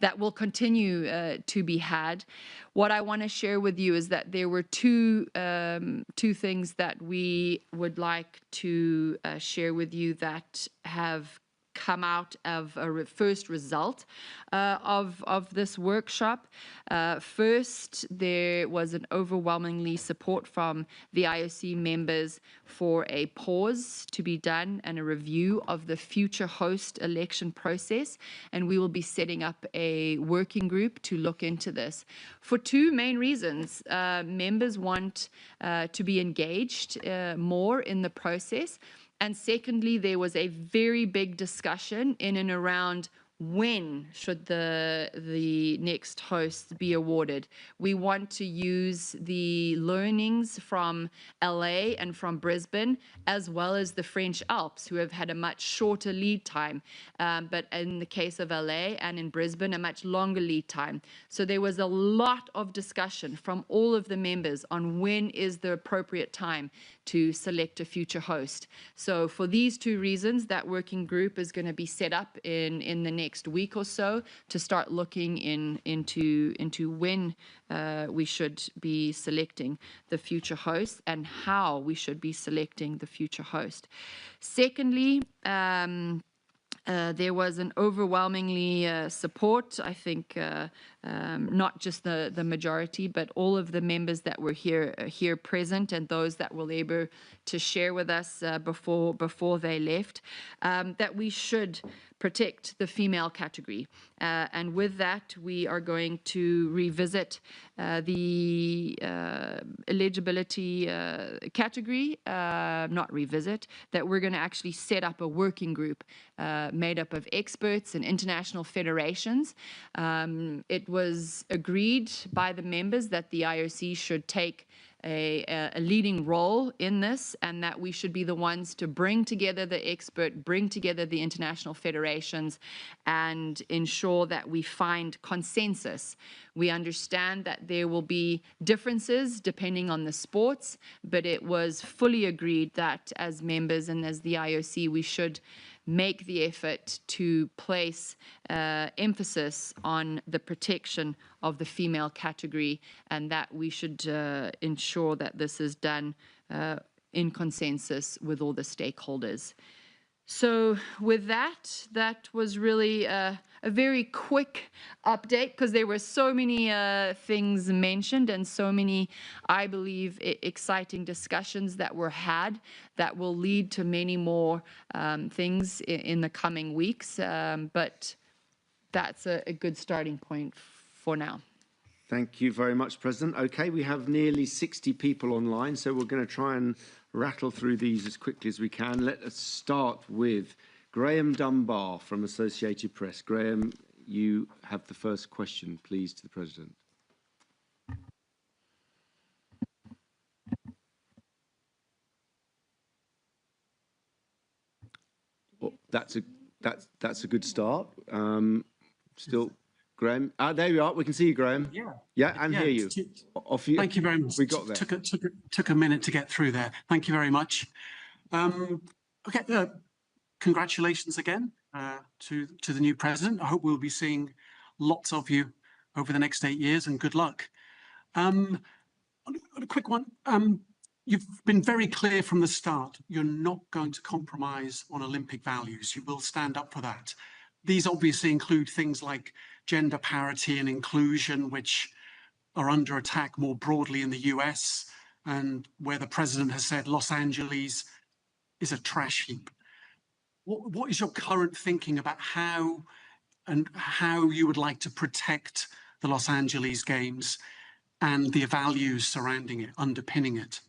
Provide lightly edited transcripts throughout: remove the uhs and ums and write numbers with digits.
that will continue to be had. What I want to share with you is that there were two things that we would like to share with you that have come out of a first result of this workshop. First, there was an overwhelmingly support from the IOC members for a pause to be done and a review of the future host election process, and we will be setting up a working group to look into this for two main reasons. Members want to be engaged more in the process. And secondly, there was a very big discussion in and around when should the next hosts be awarded. We want to use the learnings from LA and from Brisbane, as well as the French Alps, who have had a much shorter lead time, but in the case of LA and in Brisbane, a much longer lead time. So there was a lot of discussion from all of the members on when is the appropriate time to select a future host. So for these two reasons, that working group is going to be set up in the next week or so to start looking into when we should be selecting the future host and how we should be selecting the future host. Secondly, there was an overwhelmingly support, I think, not just the majority, but all of the members that were here present and those that were able to share with us before they left, that we should protect the female category. And with that, we are going to revisit the eligibility category, not revisit, that we're going to actually set up a working group made up of experts and international federations. It was agreed by the members that the IOC should take a leading role in this, and that we should be the ones to bring together bring together the international federations and ensure that we find consensus. We understand that there will be differences depending on the sports, but it was fully agreed that as members and as the IOC, we should make the effort to place emphasis on the protection of the female category, and that we should ensure that this is done in consensus with all the stakeholders. So with that, that was really a very quick update, because there were so many things mentioned and so many, I believe, exciting discussions that were had that will lead to many more things in the coming weeks. But that's a good starting point for now. Thank you very much, President. Okay, we have nearly 60 people online, so we're going to try and rattle through these as quickly as we can. Let us start with Graham Dunbar from Associated Press. Graham, you have the first question, please, to the President. Well, that's a good start. Still, Graham. There you are. We can see you, Graham. Yeah, hear you. Off you. Thank you very much. We got there. Took a minute to get through there. Thank you very much. Okay. Congratulations again to the new president. I hope we'll be seeing lots of you over the next 8 years, and good luck. On a quick one. You've been very clear from the start. You're not going to compromise on Olympic values. You will stand up for that. These obviously include things like gender parity and inclusion, which are under attack more broadly in the US, and where the president has said Los Angeles is a trash heap. What is your current thinking about how you would like to protect the Los Angeles Games and the values surrounding it, underpinning it?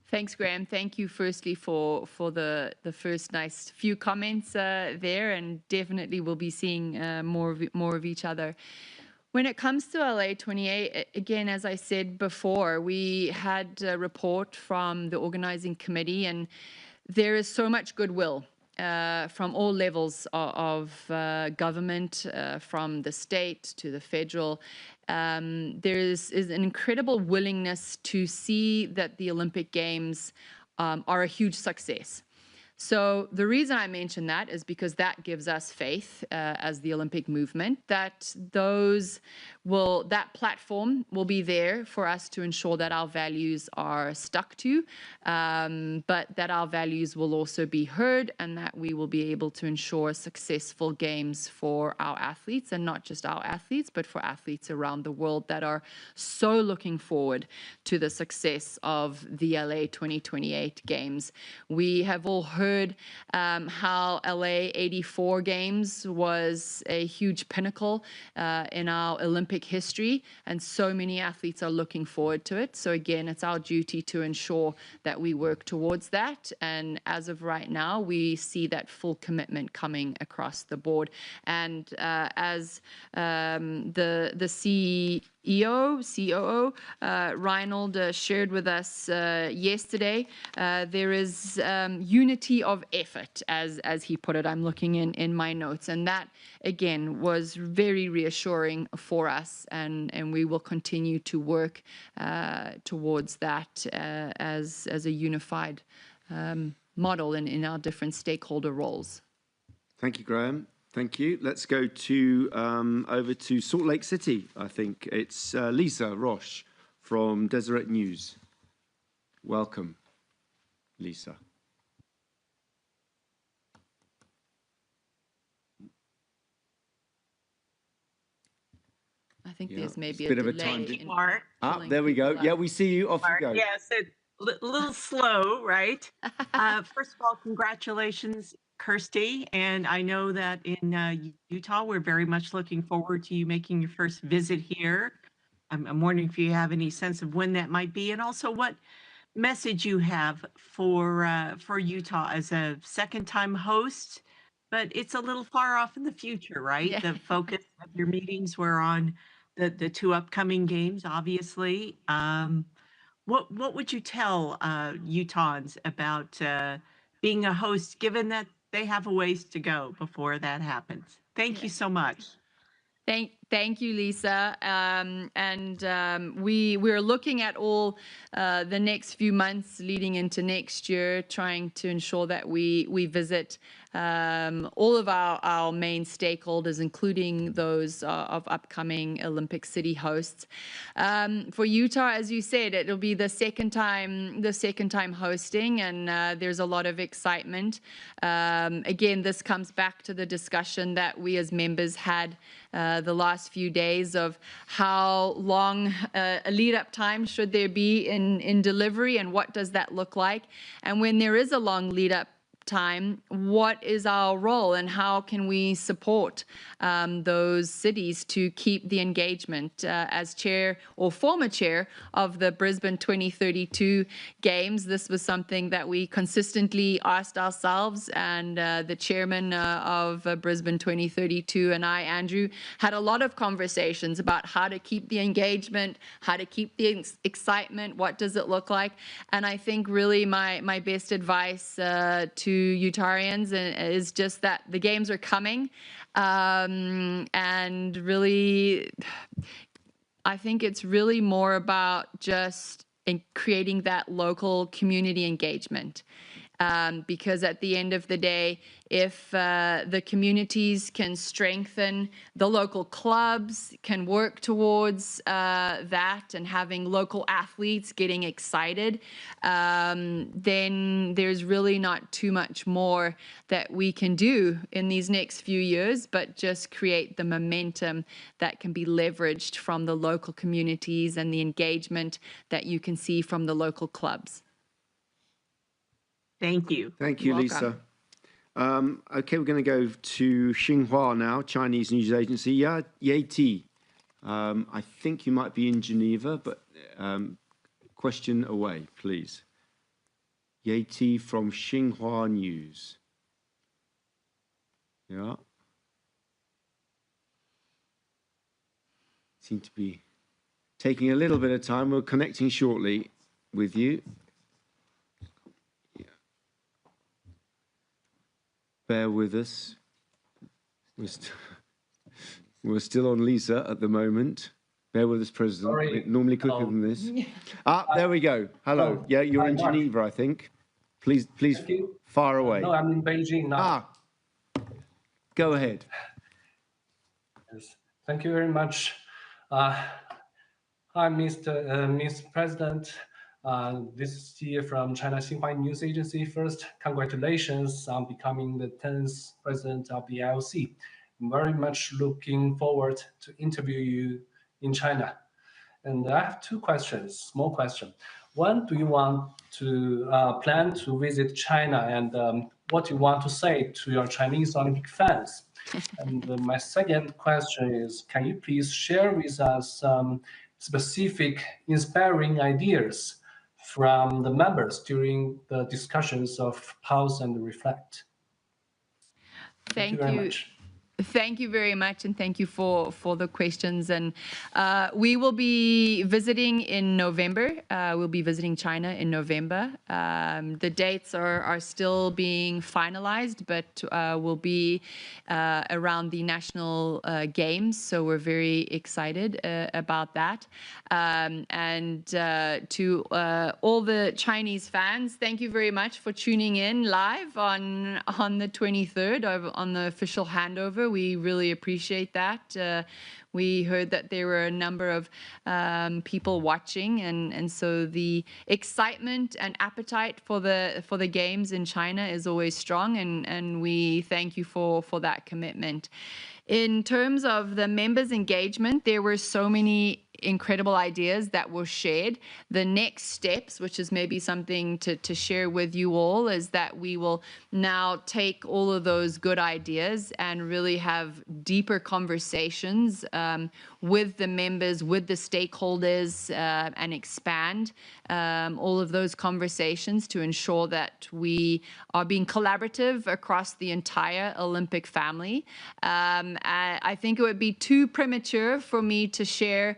Thanks, Graham. Thank you firstly for the first nice few comments there, and definitely we'll be seeing more of each other. When it comes to LA 28, again, as I said before, we had a report from the organizing committee, and there is so much goodwill from all levels of government, from the state to the federal. There is an incredible willingness to see that the Olympic Games are a huge success. So the reason I mention that is because that gives us faith as the Olympic movement that that platform will be there for us to ensure that our values are stuck to, but that our values will also be heard and that we will be able to ensure successful games for our athletes, and not just our athletes, but for athletes around the world that are so looking forward to the success of the LA 2028 games. We have all heard how LA 84 games was a huge pinnacle in our Olympic history, and so many athletes are looking forward to it. So again, it's our duty to ensure that we work towards that. And as of right now, we see that full commitment coming across the board. And as the COO, Reinhold shared with us yesterday, there is unity of effort, as he put it. I'm looking in my notes, and that again was very reassuring for us, and we will continue to work towards that as a unified model in our different stakeholder roles. Thank you, Graham. Thank you. Let's go to over to Salt Lake City. I think it's Lisa Roche from Deseret News. Welcome, Lisa. I think there's maybe a bit of a time. Mark. There we go. Yeah, we see you. Off Mark, you go. yes, a little slow, right? First of all, congratulations, Kirsty. And I know that in Utah, we're very much looking forward to you making your first visit here. I'm wondering if you have any sense of when that might be, and also what message you have for Utah as a second-time host. But it's a little far off in the future, right? Yeah. The focus of your meetings were on the two upcoming games, obviously. What would you tell Utahns about being a host, given that they have a ways to go before that happens? Thank you so much. Thank you, Lisa. We're looking at all the next few months leading into next year, trying to ensure that we visit all of our main stakeholders, including those of upcoming Olympic City hosts. For Utah, as you said, it'll be the second time hosting, and there's a lot of excitement. Again, this comes back to the discussion that we as members had the last few days of how long a lead-up time should there be in delivery, and what does that look like? And when there is a long lead-up time, what is our role, and how can we support those cities to keep the engagement? As chair or former chair of the Brisbane 2032 Games, this was something that we consistently asked ourselves, and the chairman of Brisbane 2032 and I, Andrew, had a lot of conversations about how to keep the engagement, how to keep the excitement, what does it look like? And I think really my best advice to Utahrians is just that the games are coming, and really I think it's really more about just creating that local community engagement, because at the end of the day, if the communities can strengthen, the local clubs can work towards that, and having local athletes getting excited, then there's really not too much more that we can do in these next few years, but just create the momentum that can be leveraged from the local communities and the engagement that you can see from the local clubs. Thank you. Thank you, Lisa. Okay, we're going to go to Xinhua now, Chinese news agency. Yeti, I think you might be in Geneva, but question away, please. Yeti from Xinhua News. Yeah. Seem to be taking a little bit of time. We're connecting shortly with you. Bear with us. We're still on Lisa at the moment. Bear with us, President. Sorry. Normally quicker than this. There we go. Hello. Yeah, you're in Geneva, I think. Please Thank you. far away. No, I'm in Beijing now. Go ahead. Yes. Thank you very much. Hi, Mr. President. This is Xie from China Xinhua News Agency. First, congratulations on becoming the 10th president of the IOC. I'm very much looking forward to interview you in China. And I have two questions, small question. One, do you want to plan to visit China, and what do you want to say to your Chinese Olympic fans? And my second question is, can you please share with us some specific inspiring ideas from the members during the discussions of Pause and Reflect? Thank you very much. Thank you very much, and thank you for the questions. And we will be visiting in November. We'll be visiting China in November. The dates are still being finalized, but will be around the national games. So we're very excited about that. And to all the Chinese fans, thank you very much for tuning in live on the 23rd on the official handover. We really appreciate that. We heard that there were a number of people watching, and so the excitement and appetite for the games in China is always strong, and we thank you for that commitment. In terms of the members' engagement, there were so many incredible ideas that were shared. The next steps, which is maybe something to share with you all, is that we will now take all of those good ideas and really have deeper conversations with the members, with the stakeholders, and expand all of those conversations to ensure that we are being collaborative across the entire Olympic family. I think it would be too premature for me to share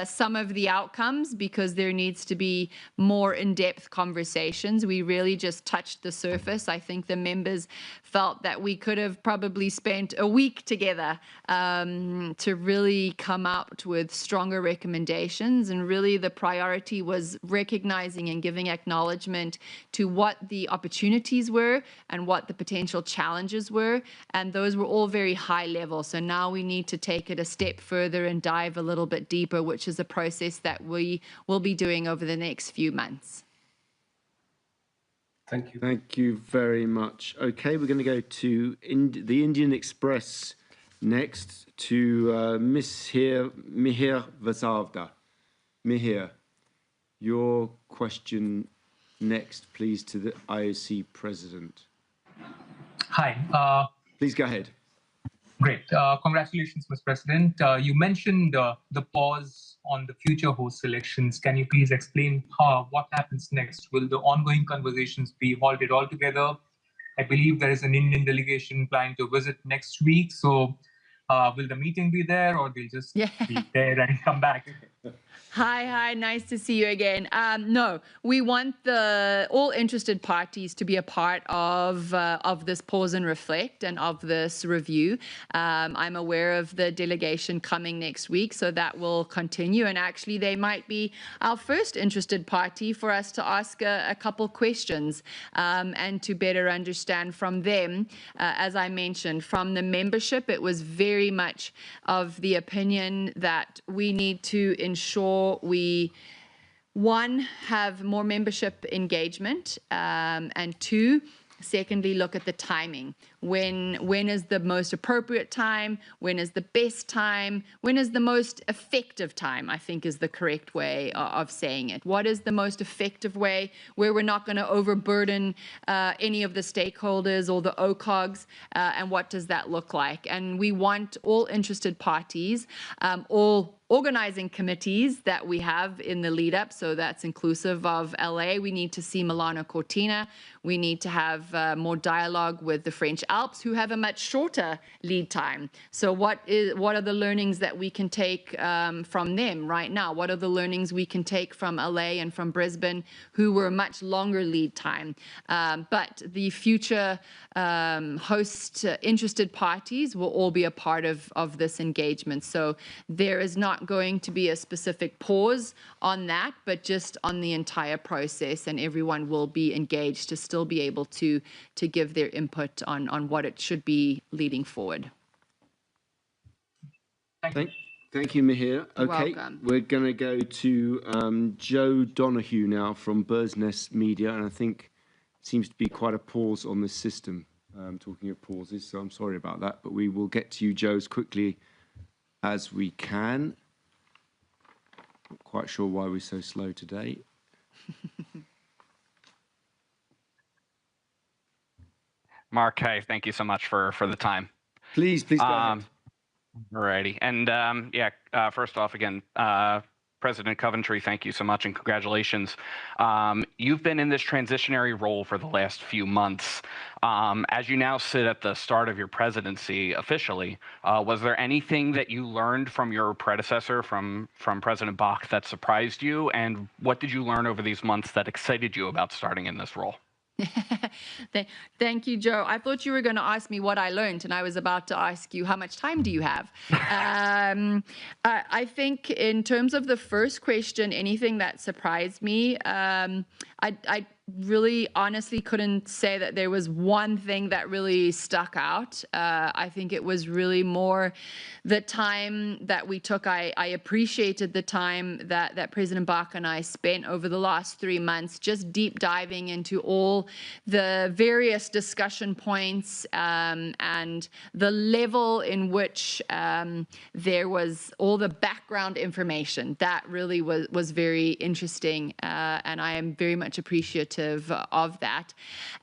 some of the outcomes, because there needs to be more in-depth conversations. We really just touched the surface. I think the members felt that we could have probably spent a week together to really come out with stronger recommendations. And really the priority was recognizing and giving acknowledgement to what the opportunities were and what the potential challenges were. And those were all very high level. So now we need to take it a step further and dive a little bit deeper, which is a process that we will be doing over the next few months. Thank you. Thank you very much. Okay, we're going to go to the Indian Express next, to Mihir Vasavda. Mihir, your question next, please, to the IOC president. Hi. Please go ahead. Great. Congratulations, Mr. President. You mentioned the pause on the future host selections. Can you please explain what happens next? Will the ongoing conversations be halted altogether? I believe there is an Indian delegation planning to visit next week. So will the meeting be there, or they'll just be there and come back? Hi, nice to see you again. No, we want all interested parties to be a part of this pause and reflect and of this review. I'm aware of the delegation coming next week, so that will continue. And actually, they might be our first interested party for us to ask a couple questions and to better understand from them. As I mentioned, from the membership, it was very much of the opinion that we need to ensure we, one, have more membership engagement, and two, secondly, look at the timing. When is the most appropriate time? When is the best time? When is the most effective time, I think is the correct way of saying it. What is the most effective way where we're not going to overburden any of the stakeholders or the OCOGs, and what does that look like? And we want all interested parties, all organizing committees that we have in the lead up, so that's inclusive of LA. We need to see Milano Cortina. We need to have more dialogue with the French Alps who have a much shorter lead time. So what are the learnings that we can take from them right now? What are the learnings we can take from LA and from Brisbane, who were much longer lead time? But the future host interested parties will all be a part of this engagement. So there is not going to be a specific pause on that, but just on the entire process, and everyone will be engaged to still be able to give their input on what it should be leading forward. Thank you, Mihir. Okay, welcome. We're going to go to Joe Donahue now from Bird's Nest Media, and I think it seems to be quite a pause on this system, talking of pauses, so I'm sorry about that, but we will get to you, Joe, as quickly as we can. Not quite sure why we're so slow today. Mark, hey, thank you so much for the time. Please go ahead. Alrighty. And first off, again, President Coventry, thank you so much and congratulations. You've been in this transitionary role for the last few months. As you now sit at the start of your presidency officially, was there anything that you learned from your predecessor, from President Bach, that surprised you? And what did you learn over these months that excited you about starting in this role? Thank you, Joe. I thought you were going to ask me what I learned, and I was about to ask you, how much time do you have? I think in terms of the first question, anything that surprised me, I really honestly couldn't say that there was one thing that really stuck out. I think it was really more the time that we took. I appreciated the time that President Bach and I spent over the last 3 months, just deep diving into all the various discussion points and the level in which there was all the background information. That really was very interesting, and I am very much appreciative of that.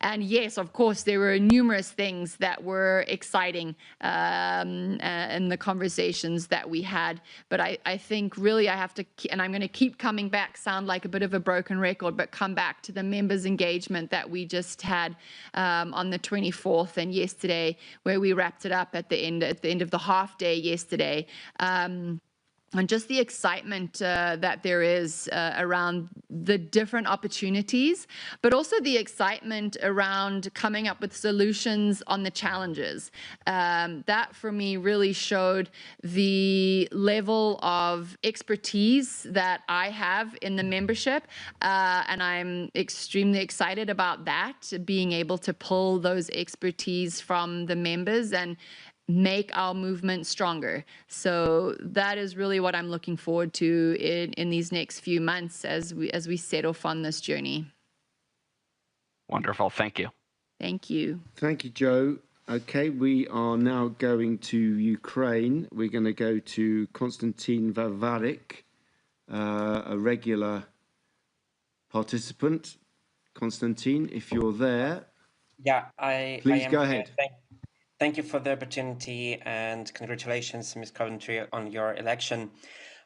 And yes, of course, there were numerous things that were exciting in the conversations that we had. But I think really I have to, and I'm going to keep coming back, sound like a bit of a broken record, but come back to the members' engagement that we just had on the 24th and yesterday, where we wrapped it up at the end of the half day yesterday. And just the excitement that there is around the different opportunities, but also the excitement around coming up with solutions on the challenges. That for me really showed the level of expertise that I have in the membership, and I'm extremely excited about that, being able to pull those expertise from the members and make our movement stronger. So that is really what I'm looking forward to in these next few months as we set off on this journey. Wonderful. Thank you. Thank you. Thank you, Joe. Okay, we are now going to Ukraine. We're going to go to Konstantin Vavarik, a regular participant. Konstantin, if you're there. Yeah, Please go ahead. Thank you for the opportunity and congratulations, Ms. Coventry, on your election.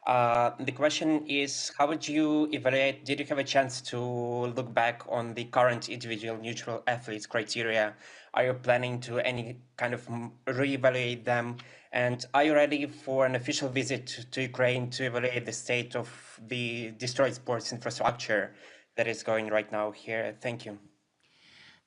The question is, how would you evaluate, did you have a chance to look back on the current individual neutral athletes criteria? Are you planning to any kind of reevaluate them? And are you ready for an official visit to Ukraine to evaluate the state of the destroyed sports infrastructure that is going right now here? Thank you.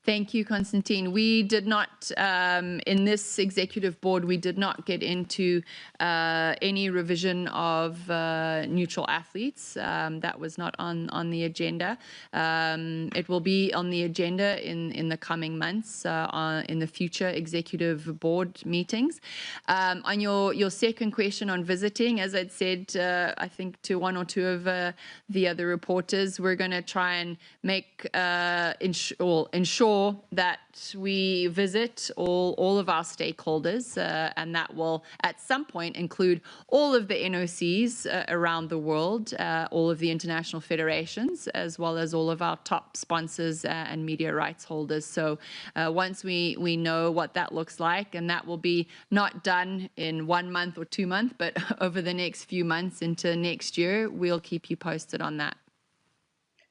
Thank you, Konstantin. We did not, in this executive board, we did not get into any revision of neutral athletes. That was not on the agenda. It will be on the agenda in the coming months in the future executive board meetings. On your second question on visiting, as I'd said, I think to one or two of the other reporters, we're going to try and make ensure that we visit all of our stakeholders, and that will at some point include all of the NOCs around the world, all of the international federations, as well as all of our top sponsors and media rights holders. So once we know what that looks like, and that will be not done in 1 month or 2 months, but over the next few months into next year, we'll keep you posted on that.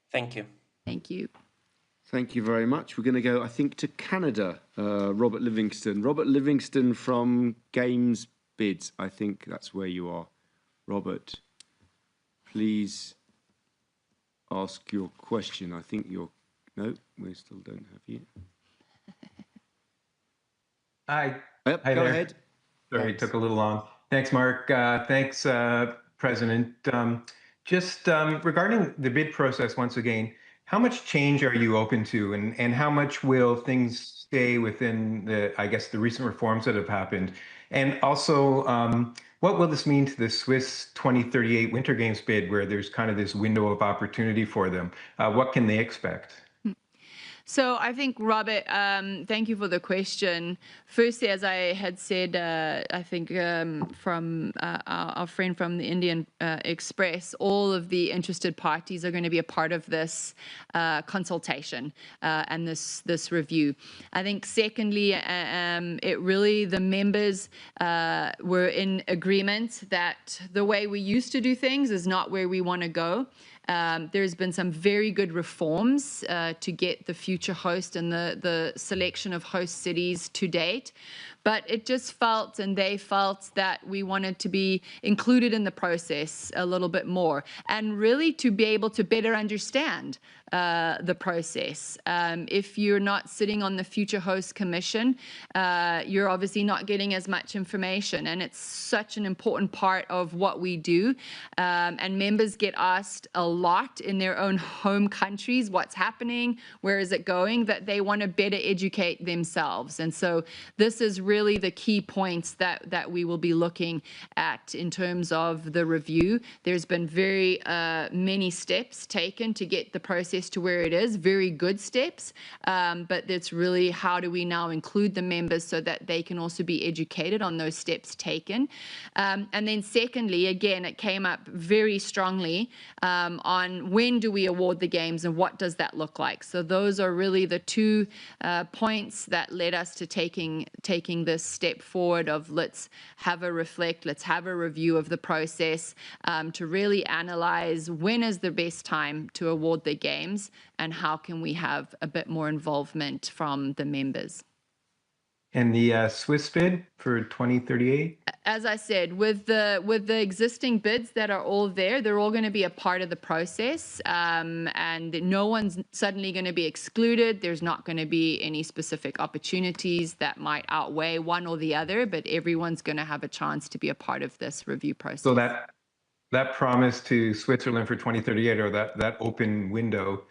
Thank you. Thank you. Thank you very much. We're going to go, I think, to Canada. Robert Livingston. Robert Livingston from Games Bids. I think that's where you are. Robert, please ask your question. I think you're... No, we still don't have you. Hi. Yep, Hi go there. ahead. Sorry, Thanks. it took a little long. Thanks, Mark. Thanks, President. Just regarding the bid process, once again, how much change are you open to, and how much will things stay within the, I guess, the recent reforms that have happened? And also, what will this mean to the Swiss 2038 Winter Games bid, where there's kind of this window of opportunity for them? What can they expect? So I think, Robert, thank you for the question. Firstly, as I had said, I think from our friend from the Indian Express, all of the interested parties are going to be a part of this consultation and this review. I think secondly, it really, the members were in agreement that the way we used to do things is not where we want to go. There's been some very good reforms to get the future host and the selection of host cities to date. But it just felt, and they felt, that we wanted to be included in the process a little bit more, and really to be able to better understand the process. If you're not sitting on the Future Host Commission, you're obviously not getting as much information, and it's such an important part of what we do. And members get asked a lot in their own home countries, what's happening, where is it going, that they want to better educate themselves. And so this is really the key points that we will be looking at in terms of the review. There's been very many steps taken to get the process to where it is, very good steps, but it's really how do we now include the members so that they can also be educated on those steps taken. And then secondly, again, it came up very strongly on when do we award the games and what does that look like. So those are really the two points that led us to taking this step forward of let's have a reflect, let's have a review of the process to really analyze when is the best time to award the games and how can we have a bit more involvement from the members. And the Swiss bid for 2038? As I said, with the existing bids that are all there, they're all going to be a part of the process, and no one's suddenly going to be excluded. There's not going to be any specific opportunities that might outweigh one or the other, but everyone's going to have a chance to be a part of this review process. So that promise to Switzerland for 2038, or that open window,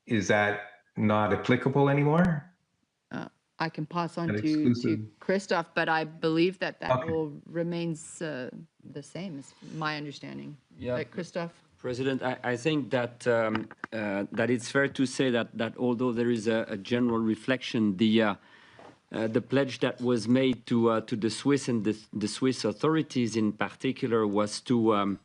is that not applicable anymore? I can pass on to Christoph, but I believe that okay. Will remains the same, is my understanding. Yeah, Christoph? President, I think that that it's fair to say that although there is a general reflection, the pledge that was made to the Swiss and the Swiss authorities in particular was to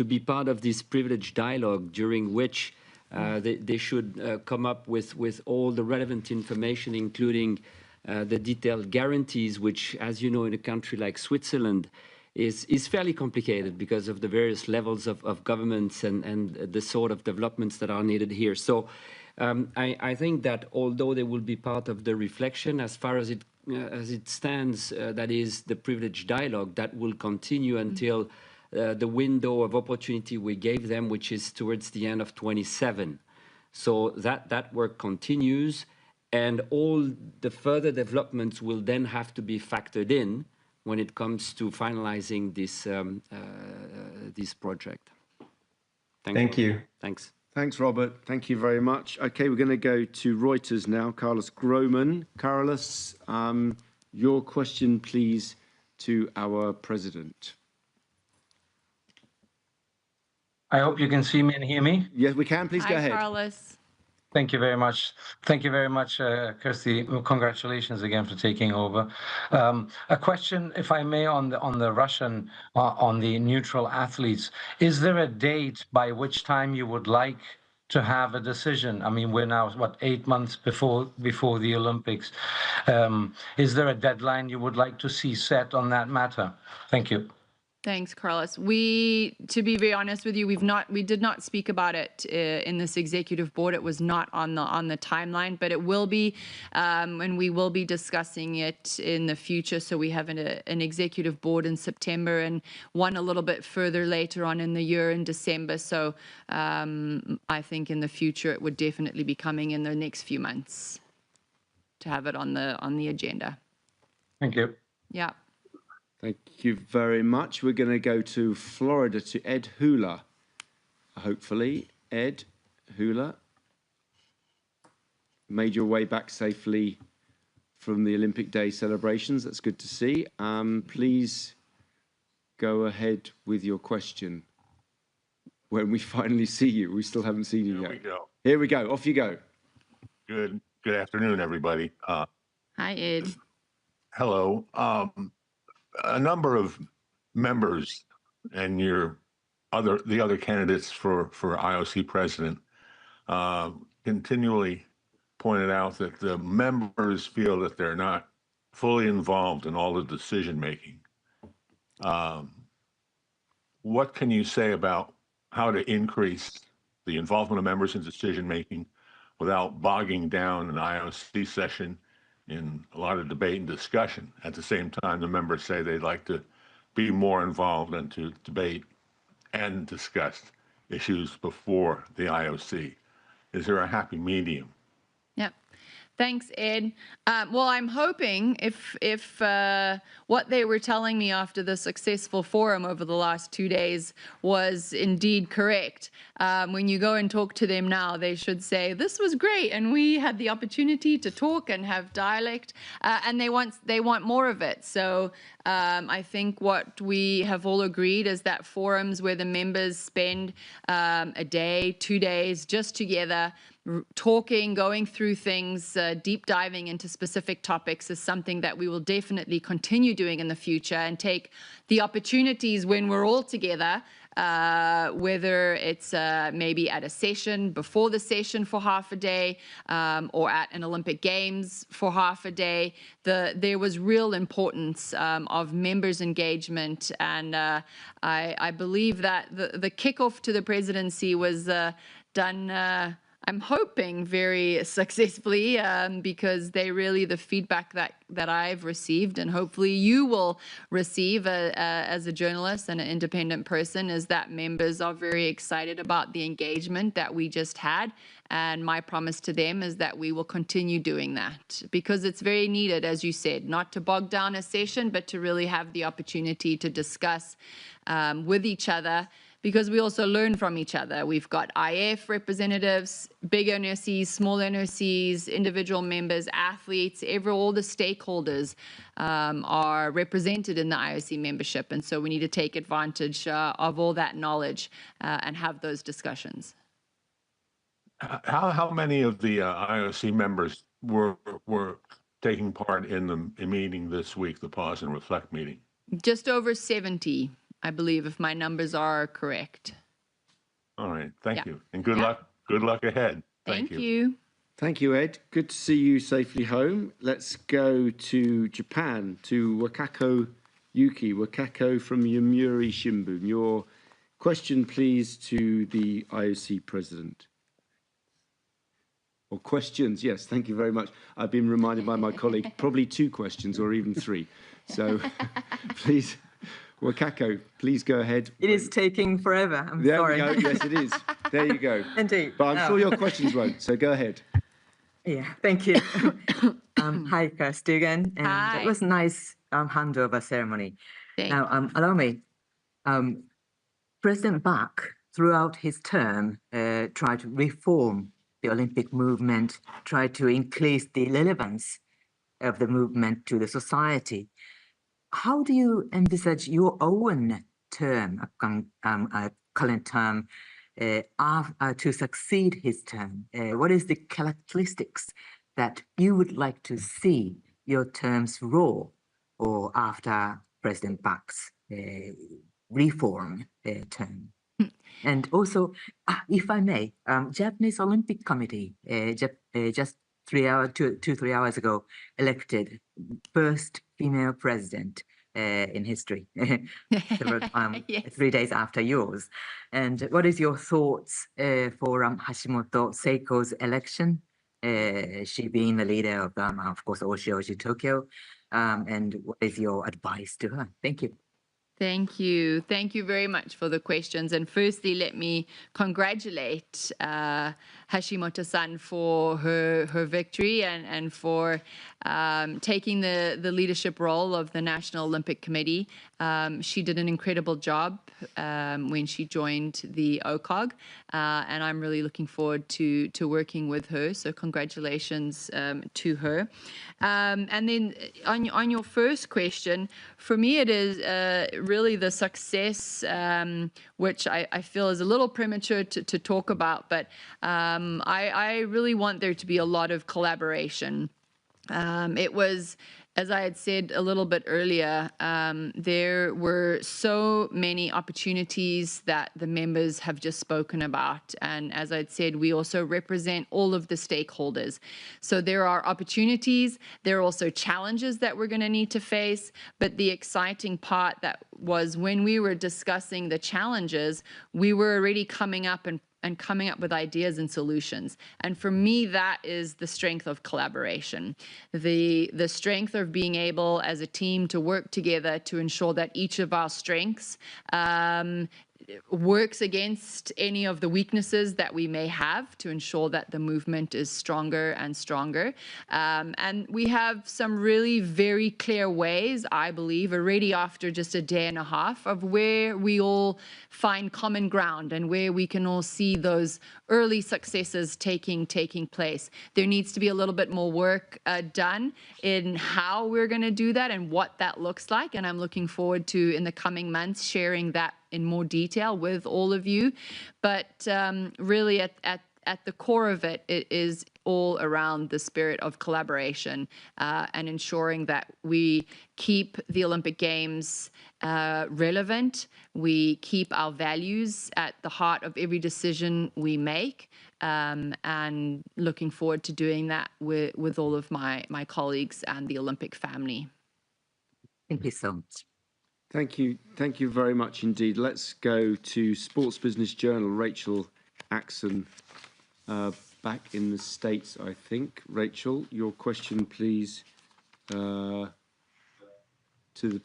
be part of this privileged dialogue during which they should come up with all the relevant information, including the detailed guarantees, which, as you know, in a country like Switzerland, is fairly complicated because of the various levels of governments and the sort of developments that are needed here. So I think that although they will be part of the reflection, as far as it stands, that is the privileged dialogue, that will continue until the window of opportunity we gave them, which is towards the end of 27. So that work continues, and all the further developments will then have to be factored in when it comes to finalizing this project. Thank you. Thanks. Thanks, Robert. Thank you very much. Okay, we're going to go to Reuters now. Carlos Groman. Carlos, your question, please, to our president. I hope you can see me and hear me. Yes, we can. Please go ahead. Hi, Carlos. Thank you very much. Thank you very much, Kirsty. Congratulations again for taking over. A question, if I may, on the Russian, on the neutral athletes. Is there a date by which time you would like to have a decision? I mean, we're now, what, 8 months before the Olympics. Is there a deadline you would like to see set on that matter? Thank you. Thanks, Carlos. To be very honest with you, we did not speak about it in this executive board. It was not on the timeline, but it will be, and we will be discussing it in the future. So we have an executive board in September and one a little bit further later on in the year in December. So I think in the future it would definitely be coming in the next few months to have it on the agenda. Thank you. Yeah. Thank you very much. We're going to go to Florida to Ed Hula. Hopefully, Ed Hula made your way back safely from the Olympic Day celebrations. That's good to see. Please go ahead with your question when we finally see you. We still haven't seen you yet. Here we go. Here we go. Off you go. Good afternoon, everybody. Hi, Ed. Hello. A number of members and the other candidates for IOC president continually pointed out that the members feel that they're not fully involved in all the decision making. What can you say about how to increase the involvement of members in decision making without bogging down an IOC session in a lot of debate and discussion? At the same time, the members say they'd like to be more involved and to debate and discuss issues before the IOC. Is there a happy medium? Yep. Thanks, Ed. Well, I'm hoping if what they were telling me after the successful forum over the last 2 days was indeed correct, when you go and talk to them now, they should say, this was great, and we had the opportunity to talk and have dialect, and they want more of it. So I think what we have all agreed is that forums where the members spend a day, 2 days just together, talking, going through things, deep diving into specific topics is something that we will definitely continue doing in the future, and take the opportunities when we're all together, whether it's maybe at a session, before the session for half a day, or at an Olympic Games for half a day. There was real importance of members' engagement, and I believe that the kickoff to the presidency was done I'm hoping very successfully, because the feedback that I've received, and hopefully you will receive as a journalist and an independent person, is that members are very excited about the engagement that we just had. And my promise to them is that we will continue doing that, because it's very needed, as you said, not to bog down a session, but to really have the opportunity to discuss with each other, because we also learn from each other. We've got IF representatives, big NOCs, small NOCs, individual members, athletes, all the stakeholders are represented in the IOC membership. And so we need to take advantage of all that knowledge and have those discussions. How many of the IOC members were taking part in the meeting this week, the Pause and Reflect meeting? Just over 70. I believe, if my numbers are correct. All right, thank you, and good luck. Good luck ahead. Thank you. Thank you, Ed. Good to see you safely home. Let's go to Japan, to Wakako Yuki. Wakako from Yomiuri Shimbun. Your question, please, to the IOC president. Or questions, yes, thank you very much. I've been reminded by my colleague, probably 2 questions or even 3. So please. Wakako, please go ahead. It is taking forever. I'm sorry. There we go. Yes, it is. There you go. Indeed. But I'm sure your questions won't, so go ahead. Yeah, thank you. Hi, Kirsty again. And Hi. It was a nice handover ceremony. Thank Now, allow me. President Bach, throughout his term, tried to reform the Olympic movement, tried to increase the relevance of the movement to the society. How do you envisage your own term, current term, to succeed his term? What is the characteristics that you would like to see your term's role, or after President Bach's reform term? And also, if I may, Japanese Olympic Committee just 3 hours ago elected first female president in history, several Yes. 3 days after yours. And what is your thoughts for Hashimoto Seiko's election? She being the leader of course, Oshi Tokyo. And what is your advice to her? Thank you. Thank you. Thank you very much for the questions. And firstly, let me congratulate Hashimoto-san for her victory and for taking the leadership role of the National Olympic Committee. She did an incredible job when she joined the OCOG, and I'm really looking forward to working with her. So congratulations to her. And then on your first question, for me it is really the success, which I feel is a little premature to talk about, but I really want there to be a lot of collaboration. It was, as I had said a little bit earlier, there were so many opportunities that the members have just spoken about. And as I'd said, we also represent all of the stakeholders. So there are opportunities, there are also challenges that we're going to need to face. But the exciting part that was when we were discussing the challenges, we were already coming up with ideas and solutions. And for me, that is the strength of collaboration, the strength of being able as a team to work together to ensure that each of our strengths works against any of the weaknesses that we may have to ensure that the movement is stronger and stronger. And we have some really very clear ways, I believe, already after just a day and a half, of where we all find common ground and where we can all see those early successes taking place. There needs to be a little bit more work done in how we're going to do that and what that looks like. And I'm looking forward to, in the coming months, sharing that in more detail with all of you. But really at the core of it, it is all around the spirit of collaboration and ensuring that we keep the Olympic Games relevant, we keep our values at the heart of every decision we make, and looking forward to doing that with all of my colleagues and the Olympic family. Thank you so much. Thank you very much indeed. Let's go to Sports Business Journal, Rachel Axon, back in the States, I think. Rachel, your question, please, to the...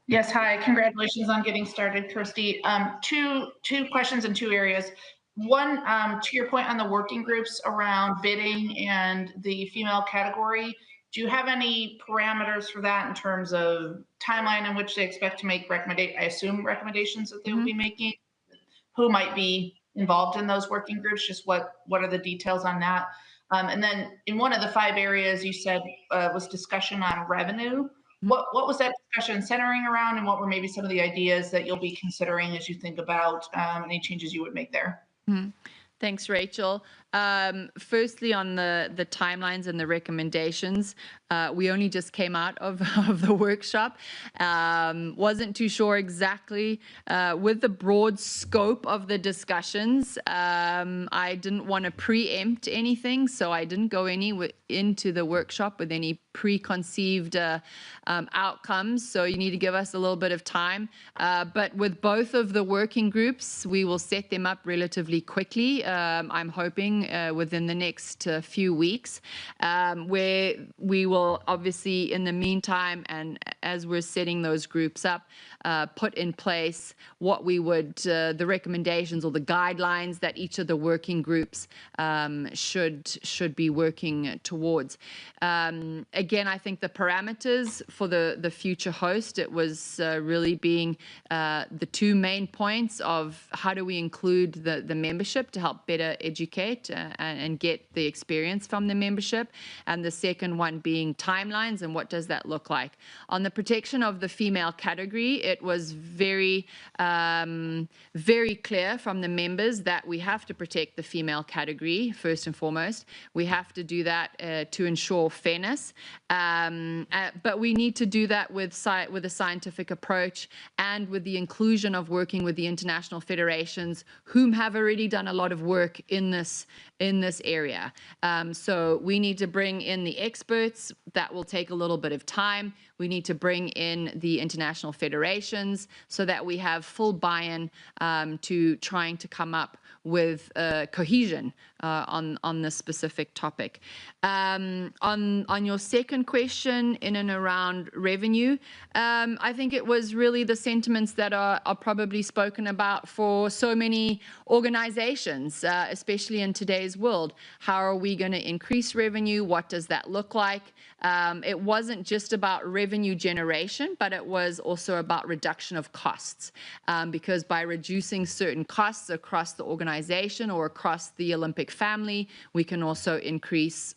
Yes, hi. Congratulations on getting started, Kirsty. Two questions in two areas. One, to your point on the working groups around bidding and the female category, do you have any parameters for that in terms of timeline in which they expect to make recommendations that they will be making? Who might be involved in those working groups? Just what are the details on that? And then in one of the 5 areas you said was discussion on revenue. What was that discussion centering around, and what were maybe some of the ideas that you'll be considering as you think about any changes you would make there? Thanks, Rachel. Firstly, on the timelines and the recommendations, we only just came out of the workshop. Wasn't too sure exactly with the broad scope of the discussions. I didn't want to preempt anything, so I didn't go into the workshop with any preconceived outcomes. So you need to give us a little bit of time. But with both of the working groups, we will set them up relatively quickly. I'm hoping within the next few weeks, where we will obviously, in the meantime, and as we're setting those groups up, put in place what we would, the recommendations or the guidelines that each of the working groups should be working towards. Again, I think the parameters for the future host, it was really being the 2 main points of how do we include the membership to help better educate and get the experience from the membership, and the second one being timelines and what does that look like. On the protection of the female category, it was very clear from the members that we have to protect the female category first and foremost. We have to do that to ensure fairness, but we need to do that with a scientific approach and with the inclusion of working with the international federations, whom have already done a lot of work in this in this area. So we need to bring in the experts. That will take a little bit of time. We need to bring in the international federations so that we have full buy-in to trying to come up with cohesion on this specific topic. On your second question, in and around revenue, I think it was really the sentiments that are probably spoken about for so many organizations, especially in today's world. How are we going to increase revenue? What does that look like? It wasn't just about revenue generation, but it was also about reduction of costs, because by reducing certain costs across the organization or across the Olympic family, we can also increase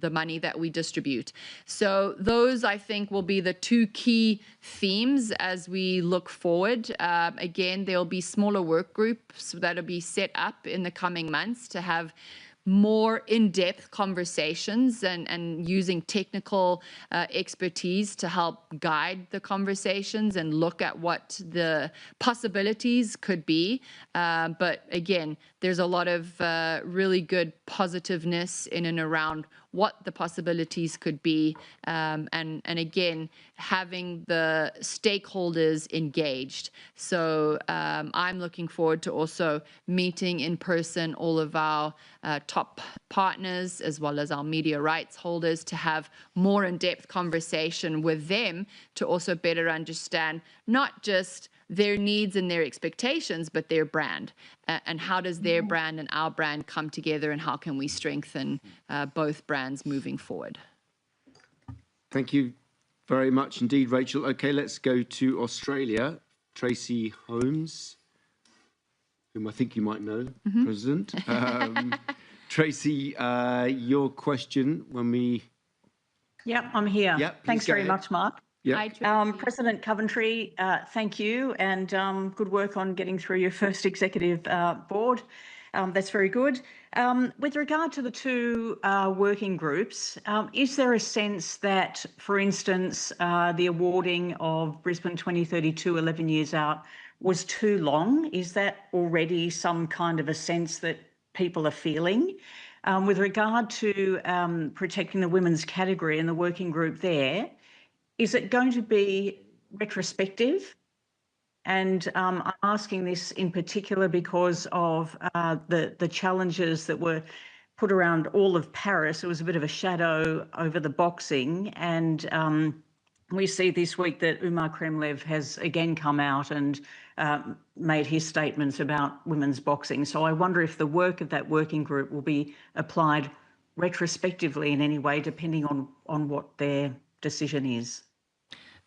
the money that we distribute. So those, I think, will be the two key themes as we look forward. Again, there'll be smaller work groups that'll be set up in the coming months to have more in-depth conversations and using technical expertise to help guide the conversations and look at what the possibilities could be. But again, there's a lot of really good positiveness in and around what the possibilities could be, and again, having the stakeholders engaged. So I'm looking forward to also meeting in person all of our top partners as well as our media rights holders to have more in-depth conversation with them to also better understand not just their needs and their expectations, but their brand. And how does their brand and our brand come together, and how can we strengthen both brands moving forward? Thank you very much indeed, Rachel. Okay, let's go to Australia. Tracy Holmes, whom I think you might know, President. Tracy, your question when we... Yep, I'm here. Yep, thanks very much, Mark. Yep. President Coventry, thank you, and good work on getting through your first executive board. That's very good. With regard to the two working groups, is there a sense that, for instance, the awarding of Brisbane 2032 11 years out was too long? Is that already some kind of a sense that people are feeling? With regard to protecting the women's category and the working group there, is it going to be retrospective? And I'm asking this in particular because of the challenges that were put around all of Paris. It was a bit of a shadow over the boxing. And we see this week that Umar Kremlev has again come out and made his statements about women's boxing. So I wonder if the work of that working group will be applied retrospectively in any way, depending on what their decision is.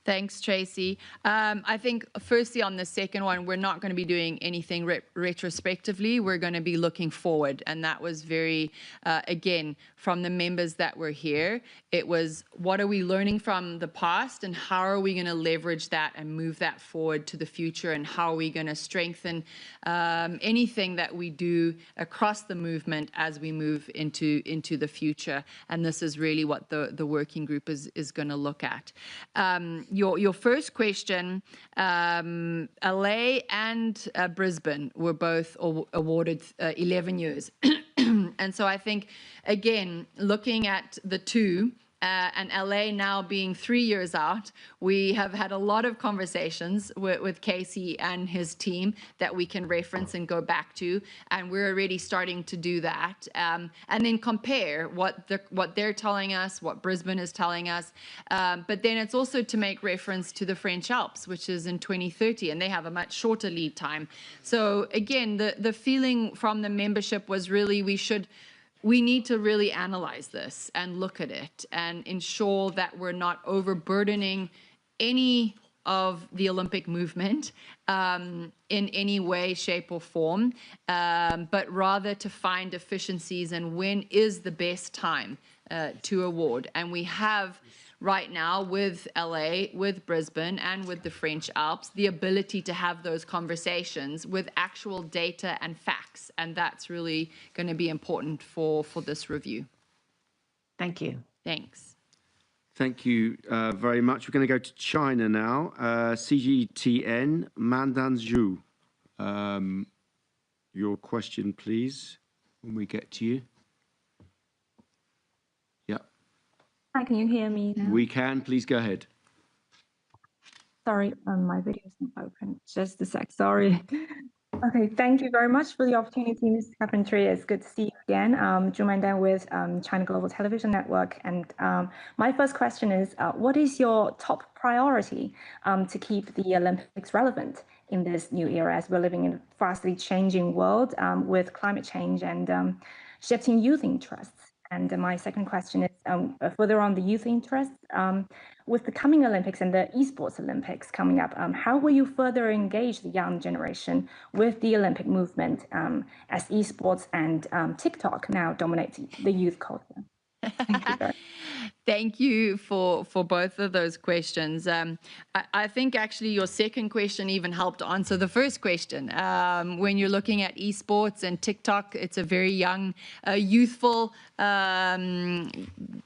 Thanks, Tracy. I think firstly on the second one, we're not going to be doing anything retrospectively. We're going to be looking forward. And that was very, again, from the members that were here, it was what are we learning from the past and how are we going to leverage that and move that forward to the future, and how are we going to strengthen anything that we do across the movement as we move into the future. And this is really what the working group is going to look at. Your first question, LA and Brisbane were both awarded 11 years. And so I think, again, looking at the two, and LA now being 3 years out, we have had a lot of conversations with Casey and his team that we can reference and go back to, and we're already starting to do that, and then compare what they're telling us, what Brisbane is telling us, but then it's also to make reference to the French Alps, which is in 2030, and they have a much shorter lead time. So again, the feeling from the membership was really we need to really analyze this and look at it and ensure that we're not overburdening any of the Olympic movement in any way, shape or form, but rather to find efficiencies and when is the best time to award. And we have right now with LA, with Brisbane and with the French Alps, the ability to have those conversations with actual data and facts. And that's really going to be important for this review. Thank you. Thanks. Thank you very much. We're going to go to China now. CGTN, Mandan Zhu. Your question, please. when we get to you. Yeah. Hi, can you hear me now? We can. Please go ahead. Sorry, my video is not open. Just a sec, sorry. Okay, thank you very much for the opportunity, Ms. Carpentry. It's good to see you again. Jumandan with China Global Television Network. And my first question is, what is your top priority to keep the Olympics relevant in this new era as we're living in a fastly changing world with climate change and shifting youth interests? And my second question is further on the youth interests. With the coming Olympics and the esports Olympics coming up, how will you further engage the young generation with the Olympic movement as esports and TikTok now dominate the youth culture? Thank you very much. Thank you for both of those questions. I think actually your second question even helped answer the first question. When you're looking at esports and TikTok, it's a very young, youthful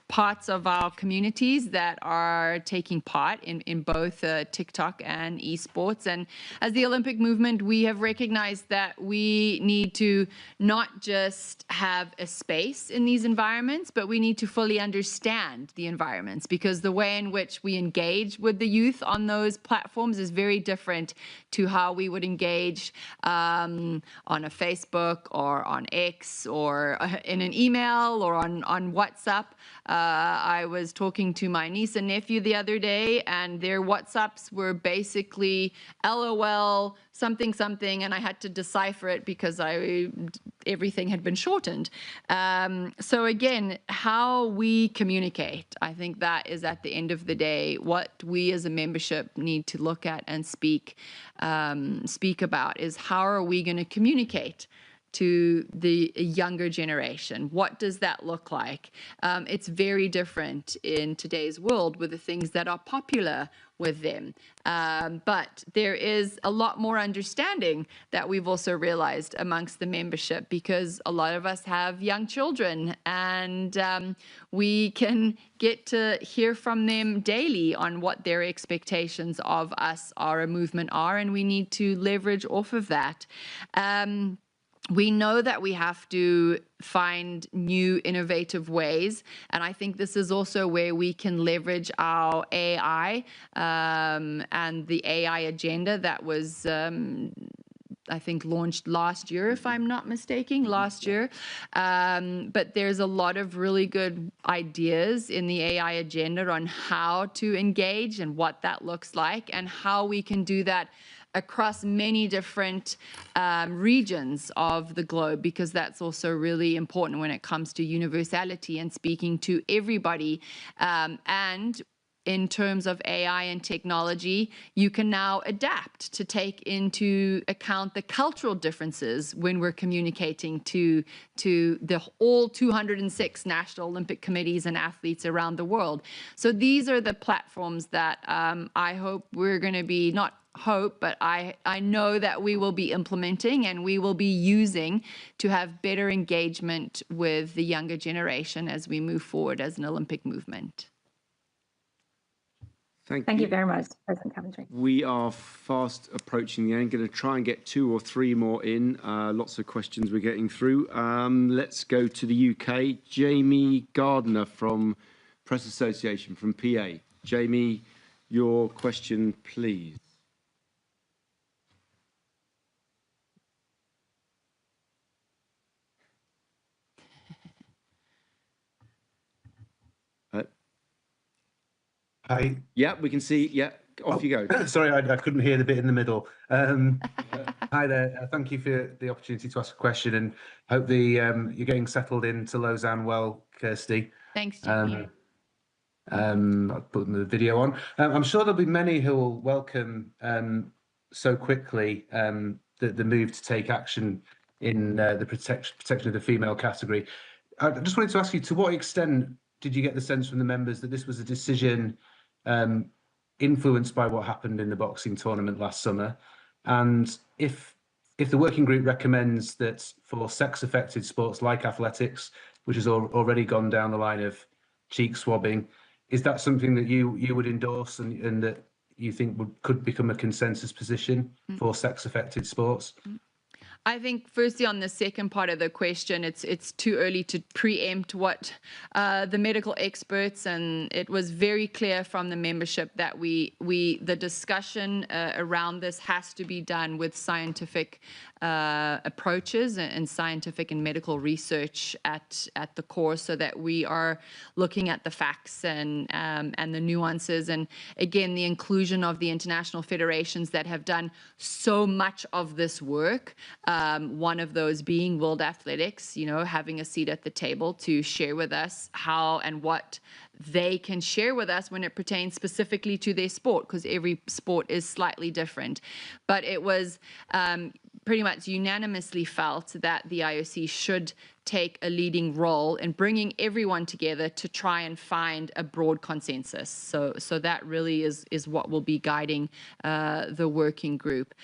parts of our communities that are taking part in both TikTok and esports. And as the Olympic movement, we have recognized that we need to not just have a space in these environments, but we need to fully understand the environments, because the way in which we engage with the youth on those platforms is very different to how we would engage on a Facebook or on X or in an email or on WhatsApp. I was talking to my niece and nephew the other day, and their WhatsApps were basically LOL something something, and I had to decipher it because everything had been shortened. So again, how we communicate, I think that is at the end of the day what we as a membership need to look at and speak about, is how are we going to communicate to the younger generation? What does that look like? It's very different in today's world with the things that are popular with them. But there is a lot more understanding that we've also realized amongst the membership, because a lot of us have young children, and we can get to hear from them daily on what their expectations of us, our movement, are, and we need to leverage off of that. We know that we have to find new innovative ways, and I think this is also where we can leverage our AI and the AI agenda that was I think launched last year, if I'm not mistaken, last year. But there's a lot of really good ideas in the AI agenda on how to engage and what that looks like, and how we can do that across many different regions of the globe, because that's also really important when it comes to universality and speaking to everybody. And in terms of AI and technology, you can now adapt to take into account the cultural differences when we're communicating to all 206 National Olympic Committees and athletes around the world. So these are the platforms that I hope we're going to be, not hope, but I know that we will be implementing and we will be using to have better engagement with the younger generation as we move forward as an Olympic movement. Thank you very much, President Coventry. We are fast approaching the end. Going to try and get 2 or 3 more in. Lots of questions we're getting through. Let's go to the UK. Jamie Gardner from Press Association from PA. Jamie, your question, please. Hi. Yeah, we can see. Yeah, off you go. Sorry, I couldn't hear the bit in the middle. Hi there. Thank you for the opportunity to ask a question, and hope you're getting settled into Lausanne well, Kirsty. Thanks, Jamie. I'll put the video on. I'm sure there'll be many who will welcome so quickly the move to take action in the protection of the female category. I just wanted to ask you, to what extent did you get the sense from the members that this was a decision influenced by what happened in the boxing tournament last summer? And if the working group recommends that for sex-affected sports like athletics, which has already gone down the line of cheek swabbing, is that something that you would endorse and that you think could become a consensus position for sex-affected sports? I think firstly on the second part of the question, it's too early to preempt what the medical experts, and it was very clear from the membership that the discussion around this has to be done with scientific approaches and scientific and medical research at the core, so that we are looking at the facts and the nuances, and again the inclusion of the international federations that have done so much of this work. One of those being World Athletics, having a seat at the table to share with us how and what they can share with us when it pertains specifically to their sport, because every sport is slightly different. But it was pretty much unanimously felt that the IOC should take a leading role in bringing everyone together to try and find a broad consensus. So that really is what will be guiding the working group.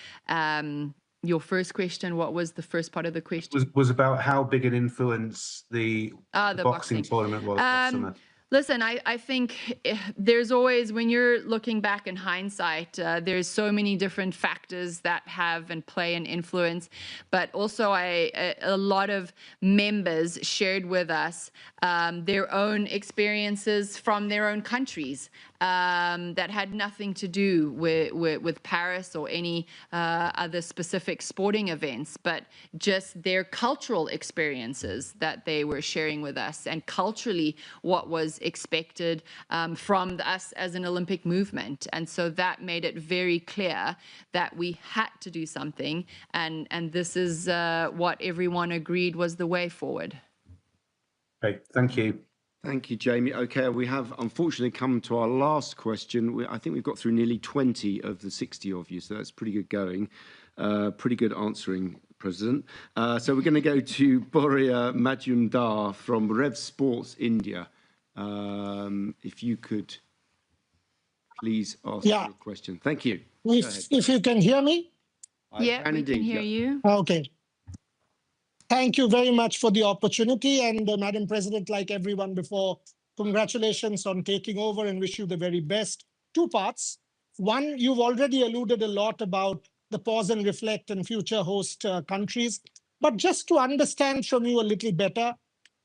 Your first question, what was the first part of the question? Was about how big an influence the boxing tournament was last summer. Listen, I think there's always, when you're looking back in hindsight, there's so many different factors that have and play an influence. But also a lot of members shared with us their own experiences from their own countries that had nothing to do with Paris or any other specific sporting events, but just their cultural experiences that they were sharing with us, and culturally what was expected from us as an Olympic movement. And so that made it very clear that we had to do something, and this is what everyone agreed was the way forward. Okay, thank you. Thank you, Jamie. Okay, we have unfortunately come to our last question. I think we've got through nearly 20 of the 60 of you, so that's pretty good going. Pretty good answering, President. So we're going to go to Boria Majumdar from Rev Sports India. If you could please ask your question. Thank you. If you can hear me? Yeah, we can hear you. Okay. Thank you very much for the opportunity. And Madam President, like everyone before, congratulations on taking over and wish you the very best. Two parts. One, you've already alluded a lot about the pause and reflect and future host countries. But just to understand from you a little better,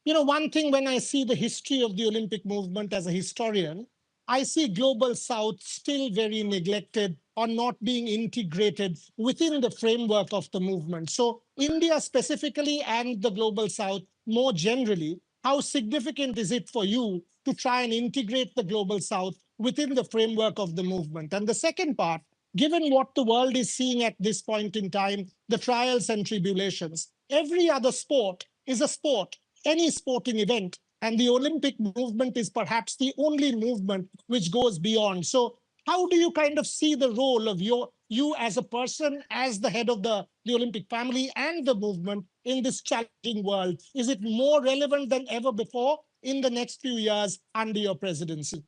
one thing when I see the history of the Olympic movement as a historian, I see Global South still very neglected or not being integrated within the framework of the movement. So India specifically and the Global South more generally, how significant is it for you to try and integrate the Global South within the framework of the movement? And the second part, given what the world is seeing at this point in time, the trials and tribulations, every other sport is a sport, any sporting event. And the Olympic movement is perhaps the only movement which goes beyond. So how do you kind of see the role of you as a person, as the head of the Olympic family and the movement in this challenging world? Is it more relevant than ever before in the next few years under your presidency?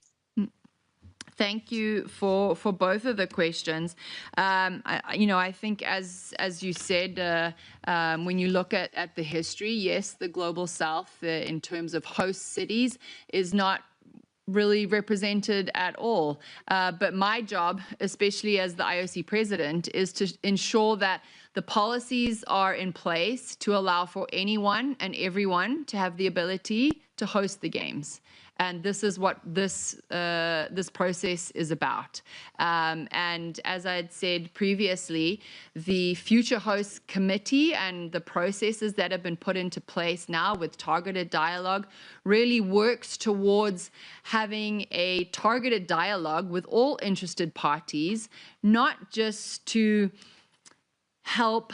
Thank you for both of the questions. I think as you said, when you look at the history, yes, the Global South in terms of host cities is not really represented at all. But my job, especially as the IOC president, is to ensure that the policies are in place to allow for anyone and everyone to have the ability to host the games. And this is what this process is about. And as I had said previously, the Future Hosts Committee and the processes that have been put into place now with targeted dialogue really works towards having a targeted dialogue with all interested parties, not just to help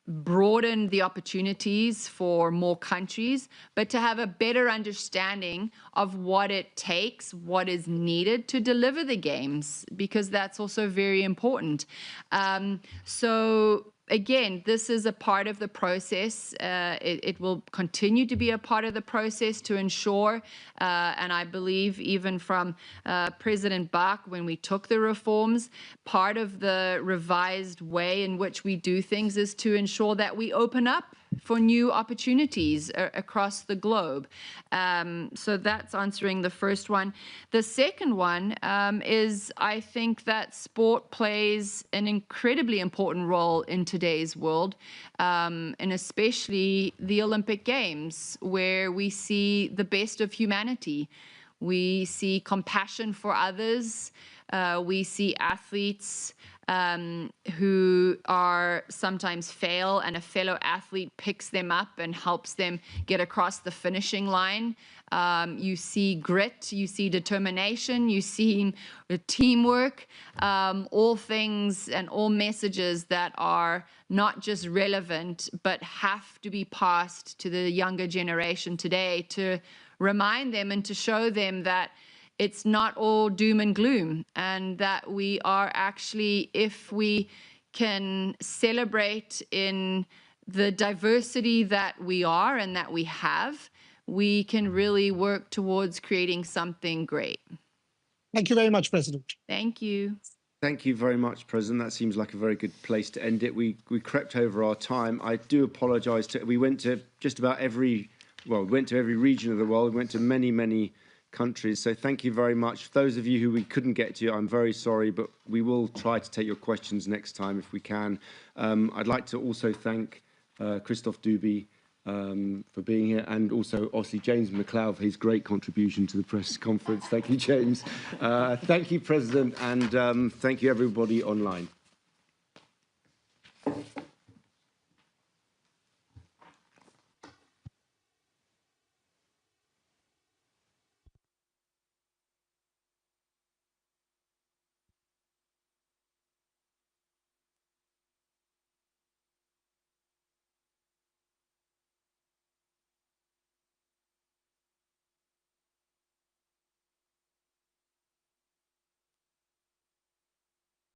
broaden the opportunities for more countries, but to have a better understanding of what it takes, what is needed to deliver the games, because that's also very important. So again, this is a part of the process. It will continue to be a part of the process to ensure, and I believe even from President Bach, when we took the reforms, part of the revised way in which we do things is to ensure that we open up for new opportunities across the globe. So that's answering the first one. The second one is, I think that sport plays an incredibly important role in today's world, and especially the Olympic Games, where we see the best of humanity. We see compassion for others. We see athletes who are sometimes fail, and a fellow athlete picks them up and helps them get across the finishing line. You see grit, you see determination, you see teamwork, all things and all messages that are not just relevant, but have to be passed to the younger generation today to remind them and to show them that it's not all doom and gloom, and that we are actually, if we can celebrate in the diversity that we are and that we have, we can really work towards creating something great. Thank you very much, President. Thank you. Thank you very much, President. That seems like a very good place to end it. We crept over our time. I do apologise. We went to just about every region of the world. We went to many countries. So thank you very much. Those of you who we couldn't get to, I'm very sorry, but we will try to take your questions next time if we can. I'd like to also thank Christophe Duby for being here, and also obviously James McLeod for his great contribution to the press conference. Thank you, James. Thank you, President, and thank you everybody online.